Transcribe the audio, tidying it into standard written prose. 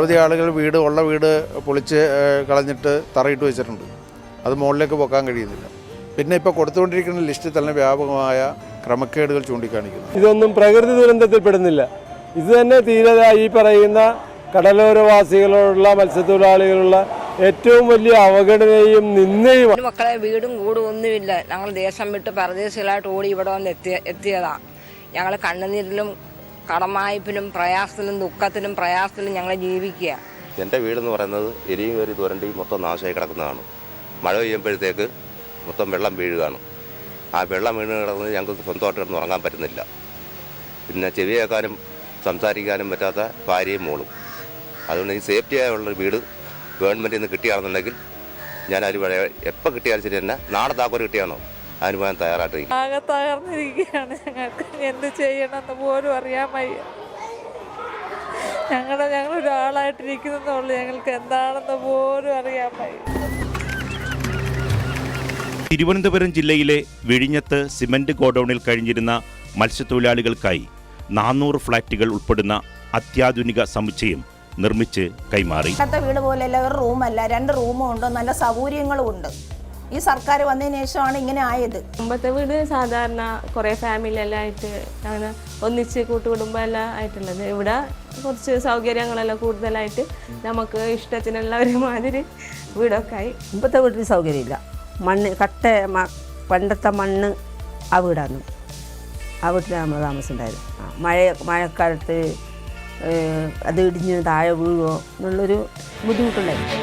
നിരവധി ആളുകൾ ഉള്ള വീട് പൊളിച്ച് കളഞ്ഞിട്ട് തറയിട്ട് വെച്ചിട്ടുണ്ട്. അത് മുകളിലേക്ക് പൊക്കാൻ കഴിയുന്നില്ല. പിന്നെ ഇപ്പോൾ കൊടുത്തുകൊണ്ടിരിക്കുന്ന ലിസ്റ്റിൽ തന്നെ വ്യാപകമായ ക്രമക്കേടുകൾ ചൂണ്ടിക്കാണിക്കുന്നു. ഇതൊന്നും പ്രകൃതി ദുരന്തത്തിൽ പെടുന്നില്ല. ഇത് തന്നെ തീരെ ഈ പറയുന്ന കടലോരവാസികളോടുള്ള മത്സ്യത്തൊഴിലാളികളുള്ള ഏറ്റവും വലിയ അവഗണനയും നിന്ദയും. മക്കളെ വീടും കൂടും ഒന്നുമില്ല. ഞങ്ങൾ ദേശം വിട്ട് പരദേശികളായിട്ട് ഓടി ഇവിടെ വന്ന് എത്തിയതാണ്. ഞങ്ങൾ കണ്ണുനീരിലും കടമായ്പിലും പ്രയാസത്തിലും ദുഃഖത്തിലും പ്രയാസത്തിലും ഞങ്ങൾ ജീവിക്കുക. എൻ്റെ വീടെന്ന് പറയുന്നത് എരിയും കയറി തുരണ്ടി മൊത്തം നാശമായി കിടക്കുന്നതാണ്. മഴ പെയ്യുമ്പോഴത്തേക്ക് മൊത്തം വെള്ളം വീഴുകയാണ്. ആ വെള്ളം വീണ് കിടക്കുന്നത് ഞങ്ങൾക്ക് സ്വന്തമായിട്ട് കിടന്ന് ഉറങ്ങാൻ പറ്റുന്നില്ല. പിന്നെ ചെവി കേൾക്കാനും സംസാരിക്കാനും പറ്റാത്ത ഭാര്യയും മോളും. അതുകൊണ്ട് ഈ സേഫ്റ്റിയായുള്ളൊരു വീട് ഗവൺമെൻറ്റിൽ നിന്ന് കിട്ടുകയാണെന്നുണ്ടെങ്കിൽ ഞാൻ അതിന് എപ്പോൾ കിട്ടിയാലും ശരി തന്നെ നാളെ താക്കോൽ കിട്ടിയാണോ അതിന് പോകാൻ തയ്യാറായിട്ടിരിക്കും. ആകെ തകർന്നിരിക്കുകയാണ്. ഞങ്ങൾക്ക് എന്ത് ചെയ്യണമെന്ന് പോലും അറിയാൻ വയ്യ. ഞങ്ങളൊരാളായിട്ടിരിക്കുന്നുള്ളൂ. ഞങ്ങൾക്ക് എന്താണെന്ന് പോലും അറിയാൻ വയ്യ. തിരുവനന്തപുരം ജില്ലയിലെ വിഴിഞ്ഞത്ത് സിമന്റ് ഗോഡൌണിൽ കഴിഞ്ഞിരുന്ന മത്സ്യത്തൊഴിലാളികൾക്കായി 400 ഫ്ളാറ്റുകൾ ഉൾപ്പെടുന്ന അത്യാധുനിക സമുച്ചയം നിർമ്മിച്ച് കൈമാറി. വീട് പോലെയല്ല, ഒരു റൂമല്ല, 2 റൂമും ഉണ്ട്, നല്ല സൗകര്യങ്ങളും ഉണ്ട്. ഈ സർക്കാർ വന്നതിന് ശേഷമാണ് ഇങ്ങനെ ആയത്. മുമ്പത്തെ വീട് സാധാരണ കുറേ ഫാമിലി എല്ലാം ആയിട്ട് അങ്ങനെ ഒന്നിച്ച് കൂട്ടുകുടുംബം എല്ലാം ആയിട്ടുള്ളത്. ഇവിടെ കുറച്ച് സൗകര്യങ്ങളെല്ലാം കൂടുതലായിട്ട് നമുക്ക് ഇഷ്ടത്തിനുള്ള ഒരുമാതിരി വീടൊക്കെ ആയി. മുമ്പത്തെ വീട്ടിൽ സൗകര്യമില്ല. മണ്ണ് പണ്ടത്തെ മണ്ണ് ആ വീടാണ്. ആ വീട്ടിലാണ് നമ്മൾ താമസം ഉണ്ടായത്. മഴക്കാലത്ത് അത് ഇടിഞ്ഞ് താഴെ വീഴുമോ എന്നുള്ളൊരു ബുദ്ധിമുട്ടുണ്ടായിരുന്നു.